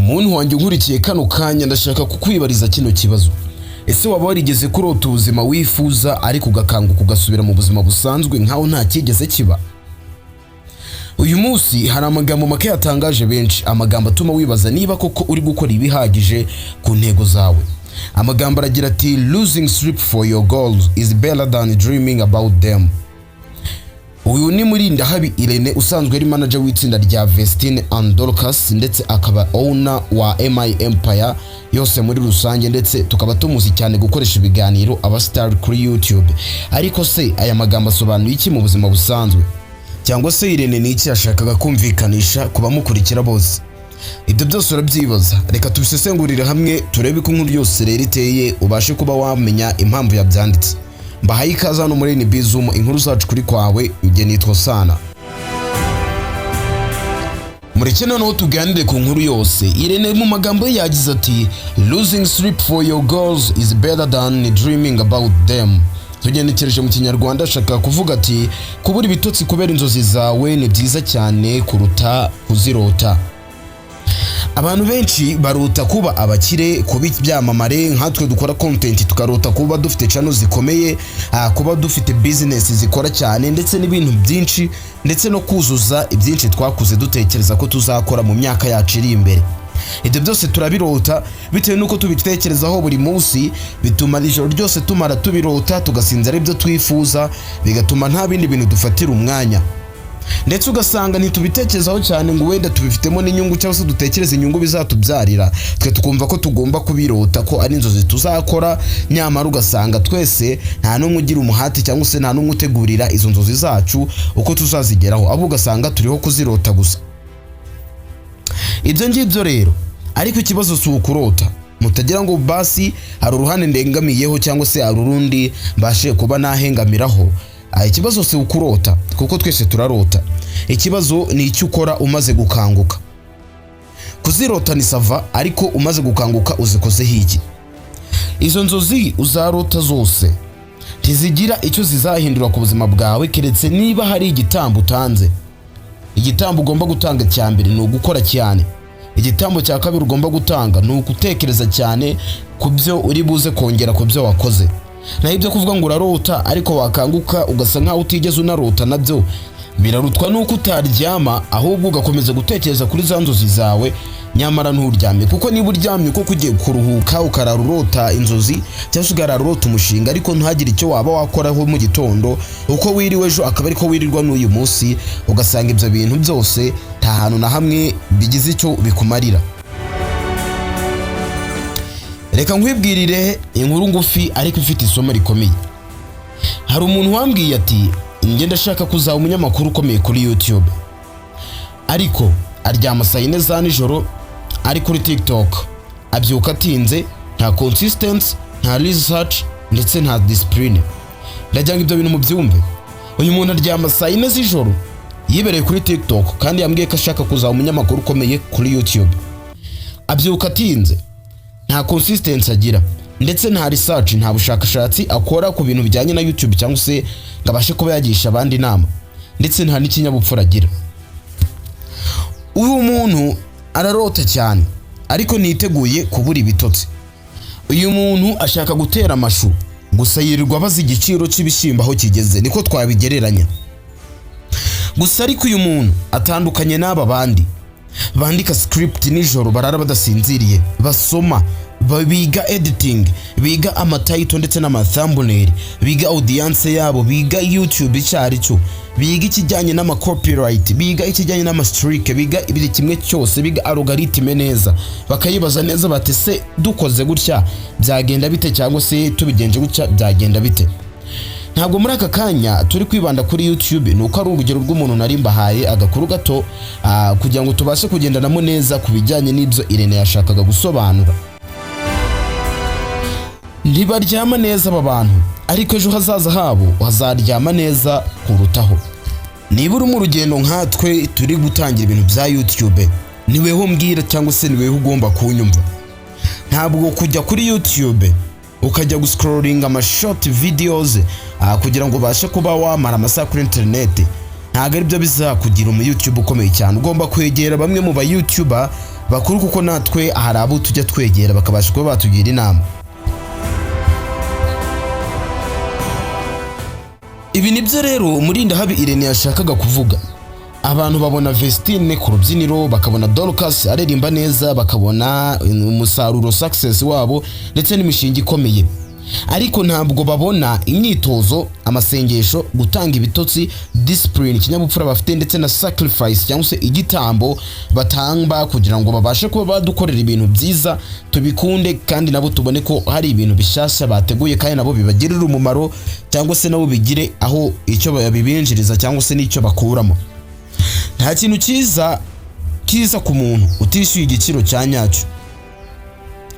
Muntu wanjye nkurikiye kano kanya ndashaka kukwibariza kino kibazo. Ese waba warigeze kurota ubuzima wifuza ariko ugakanguka ugasubira mu buzima busanzwe nkaho nta kigeze kiba? Uyu munsi hari amagambo make yatangaje benshi, amagambo atuma wibaza niba koko uri gukora ibihagije ku ntego zawe. Amagambo aragira ati losing sleep for your goals is better than dreaming about them. Uyu ni Murindahabi Irene usanzwe ari manager w'itsinda rya Vestine Dorcas ndetse akaba owner wa MI Empire yose muri rusange, ndetse tukaba tumuzi cyane gukoresha ibiganiro abastar kuri YouTube. Ariko se aya magambo asobanuye iki mu buzima busanzwe? Cyangwa se Irene ni iki yashakaga kumvikanisha kuba mukurikira bose? Ibyo byose urabyibaza. Reka tubisesengurire hamwe turebe ko inkuru yose rero iteye ubashe kuba wamenya impamvu yabyanditse. Mbahaye ikaze hano muri NBE ZOOM, Inkuru Zacu Ukuri Kwawe, njye nitwa Sana. Mureke noneho tuganire ku nkuru yose. Irene mu magambo ye yagize ati losing sleep for your goals is better than dreaming about them. Tugenekereje mu Kinyarwanda ashaka kuvuga ati kubura ibitotsi kubera inzozi zawe ni byiza cyane kuruta kuzirota. Abantu benshi barota kuba abakire, kuba ibyamamare, nkatwe dukora content tukarota kuba dufite channel zikomeye, kuba dufite business zikora cyane ndetse n'ibintu byinshi, ndetse no kuzuza ibyinshi twakuze dutekereza ko tuzakora mu myaka yacu iri imbere. Ibyo byose turabirota bitewe nuko tubitekerezaho buri munsi, bituma ijoro ryose tumara tubirota tugasinza ari byo twifuza, bigatuma nta bindi bintu dufatira umwanya. Ndetse ugasanga ntitubitekerezaho cyane ngo wenda tubifitemo n'inyungu cyangwa se dutekereza inyungu bizatubyarira, twe tukumva ko tugomba kubirota ko ari inzozi tuzakora, nyamara ugasanga twese nta n'umwe ugira umuhati cyangwa se nta n'umwe utegurira izo nzozi zacu uko tuzazigeraho, abo ugasanga turiho kuzirota gusa. Ibyo ngibyo rero, ariko ikibazo si ukurota. Mutagira ngo basi hari uruhande ndengamiyeho cyangwa se hari urundi mbashe kuba nahengamiraho. Ikibazo si ukurota kuko twese turarota. Ikibazo ni icyo ukora umaze gukanguka. Kuzirota ni sava, ariko umaze gukanguka uzikoze hiki. Izo nzozi uzarota zose ntizigira icyo zizahindura ku buzima bwawe keretse niba hari igitambo utanze. Igitambo ugomba gutanga cya mbere ni ugukora cyane. Igitambo cya kabiri ugomba gutanga ni ugutekereza cyane ku byo uri buze kongera ku byo wakoze. Na ibyo kuvuga ngo urarota ariko wakanguka ugasa nkaho utigeze unarota, nabyo birarutwa nuko utaryama ahubwo ugakomeza gutekereza kuri za nzozi zawe, nyamara nturyame. Kuko niba uryamye uko kugiye kuruhuka ukarara urota inzozi cyangwa se ukarara urota umushinga ariko ntihagire icyo waba wakoraho mu gitondo, uko wiriwe ejo akaba ariko wirirwa n'uyu munsi, ugasanga ibyo bintu byose nta hantu na hamwe bigize icyo bikumarira. Reka nkwibwirire inkuru ngufi ariko ifite isomo rikomeye. Hari umuntu wambwiye ati njye ndashaka kuzaba umunyamakuru ukomeye kuri YouTube, ariko aryama saa 4 za nijoro ari kuri TikTok, abyuka atinze, nta consistency, nta research ndetse nta discipline. Ndagira ngo ibyo bintu mubyumve. Uyu muntu aryama saa 4 z'ijoro yibereye kuri TikTok kandi yambwiye ko ashaka kuzaba umunyamakuru ukomeye kuri YouTube. Abyuka atinze, nta consistency agira ndetse nta research, nta bushakashatsi akora ku bintu bijyanye na YouTube cyangwa se ngabashe kuba yagisha abandi inama, ndetse nta n'ikinyabupfura agira. Uyu muntu ararota cyane ariko niteguye kubura ibitotsi. Uyu muntu ashaka gutera amashu gusa yirirwa bazi igiciro cy'ibishyimbo aho kigeze, niko twabigereranya. Gusa ariko uyu muntu atandukanye n'aba bandi bandika script nijoro, barara badasinziriye, basoma, biga editing, biga amatitle ndetse n'amathumbnail, biga audience yabo, biga YouTube icyari cyo, biga ikijyanye n'ama copyright, biga ikijyanye n'ama streak, biga ibiri kimwe cyose, biga algorithm neza, bakayibaza neza bati se dukoze gutya byagenda bite cyangwa se tubigenje gutya byagenda bite. Ntabwo muri aka kanya turi kwibanda kuri YouTube, nuko ari urugero rw'umuntu nari mbahaye agakuru gato kugira ngo tubashe kugendanamo neza ku bijyanye n'ibyo Irene yashakaga gusobanura. Ntibaryama neza aba bantu, ariko ejo hazaza habo hazaryama neza kurutaho. Niba uri mu rugendo nkatwe turi gutangira ibintu bya YouTube, niweho mbwira cyangwa se niweho ugomba kunyumva. Ntabwo kujya kuri YouTube ukajya guscrolling ama short videos kugira ngo bashe kuba wamara amasaha kuri internet, ntago ari byo bizakugira umu YouTube ukomeye cyane. Ugomba kwegera bamwe mu ba YouTuber bakuru, kuko natwe hari abo tujya twegera bakabasha kuba batugira inama. Ibi nibyo rero Murindahabi Irene yashakaga kuvuga. Abantu babona Vestine ku rubyiniro, bakabona Dorcas aririmba neza, bakabona umusaruro success wabo ndetse n'imishinga ikomeye, ariko ntabwo babona imyitozo, amasengesho, gutanga ibitotsi, discipline, kinyabupfura bafite ndetse na sacrifice cyangwa se igitambo batanga kugira ngo babashe kuba badukorera ibintu byiza, tubikunde kandi nabo tubone ko hari ibintu bishasha bateguye kandi nabo bibagirira umumaro, cyangwa se nabo bigire aho icyo babinjiriza cyangwa se n'icyo bakuramo. Nta kintu kiza ku muntu utishyuye igiciro cya nyacyo.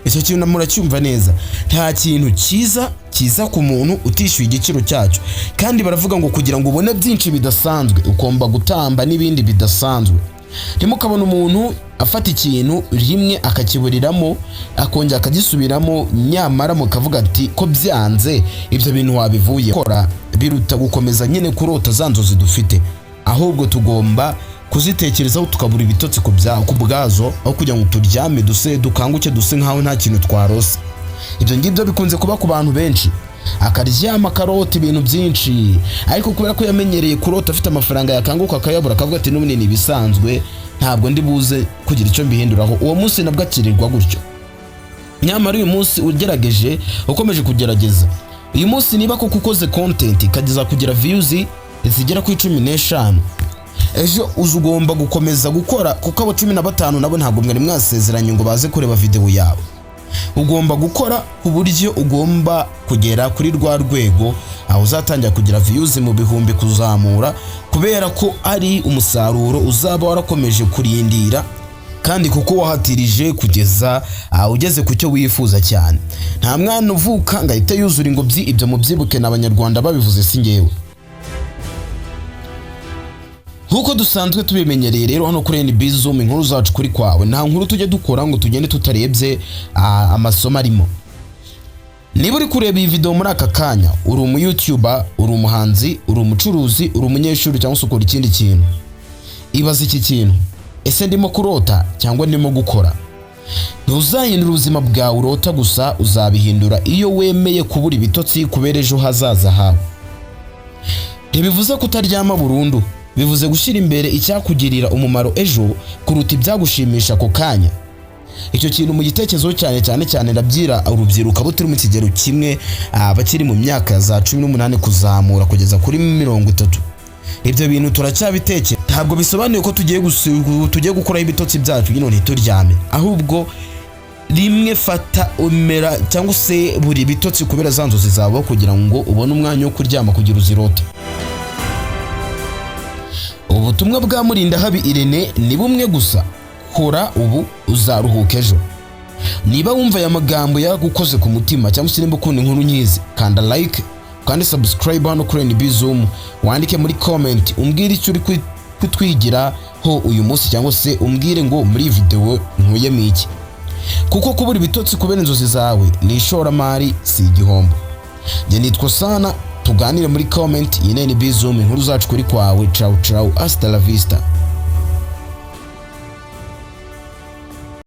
Icyo kintu muracyumva neza. Nta kintu kiza ku muntu utishyuye igiciro cyacyo. Kandi baravuga ngo kugira ngo ubone byinshi bidasanzwe ugomba gutamba n'ibindi bidasanzwe. Ntimukabona umuntu afata ikintu rimwe akakiburiramo akongera akagisubiramo, nyamara mukavuga ati ko byanze ibyo bintu wabivuye kora, biruta gukomeza nyine kurota za nzozi dufite. Ahubwo tugomba kuzitekerezaho tukabura ibitotsi ku bwazo, aho kugira ngo turyame dukanguke duse nkaho nta kintu twarose. Ibyo ngibyo bikunze kuba ku bantu benshi, akaryama karota ibintu byinshi, ariko kubera ko yamenyereye kurota afite amafaranga yakanguka akayabura, akavuga ati n'ubunini bisanzwe ntabwo ndi buze kugira icyo mbihinduraho, uwo munsi nabwo akirirwa gutyo. Nyamara uyu munsi ugerageje, ukomeje kugerageza, uyu munsi niba koko ukoze content ikageza kugira views zigera ku 15, ejo uzugomba gukomeza gukora, kuko abo 15 nabo ntabwo mwari mwasezeranye ngo baze kureba video yawe. Ugomba gukora ku buryo ugomba kugera kuri rwa rwego aho uzatangira kugira views mu bihumbi kuzamura, kubera ko ari umusaruro uzaba warakomeje kurindira, kandi kuko wahatirije kugeza ugeze ku cyo wifuza cyane. Nta mwana uvuka ngahita yuzura ingobyi, ibyo mubyibuke n'abanyarwanda babivuze si ngewe. Nkuko dusanzwe tubimenyereye rero hano kuri NBEZOOM Inkuru Zacu Ukuri Kwawe, nta nkuru tujye dukora ngo tugende tutarebye amasomo arimo. Niba uri kureba iyi video muri aka kanya, uri umu YouTuber, uri umuhanzi, uri umucuruzi, uri umunyeshuri cyangwa se ukora ikindi kintu, ibaza iki kintu: ese ndimo kurota cyangwa ndimo gukora? Ntuzahindura ubuzima bwawe urota gusa, uzabihindura iyo wemeye kubura ibitotsi kubera ejo hazaza hawe. Ntibivuze kutaryama burundu, bivuze gushyira imbere icyakugirira umumaro ejo kuruta ibyagushimisha ako kanya. Icyo kintu mu gitekerezo cyane ndabyira urubyiruko abo turi mu kigero kimwe, bakiri mu myaka za 18 kuzamura kugeza kuri 30. Ibyo bintu turacyabitekereza, ntabwo bisobanuye ko tugiye gukora ibitotsi byacu nyine ntituryame, ahubwo rimwe fata umera cyangwa se buri bitotsi kubera za nzozi zabo kugira ngo ubone umwanya wo kuryama kugira uzirote. Ubutumwa bwa Murindahabi Irene ni bumwe gusa: kora ubu uzaruhuka ejo. Niba wumva aya magambo yagukoze ku mutima cyangwa se nimba ukunda inkuru nyizi, kanda like kandi subscribe hano kuri NBEZOOM, wandike muri comment umbwire icyo uri kutwigira ho uyu munsi, cyangwa se umbwire ngo muri video nkuyemo iki, kuko kubura ibitotsi kubera inzozi zawe ni ishoramari si igihombo. Njye nitwa Sana, tuganire muri comment. Iyi ni NBEZOOM Inkuru Zacu Ukuri Kwawe. Ciao ciao, hasta la vista.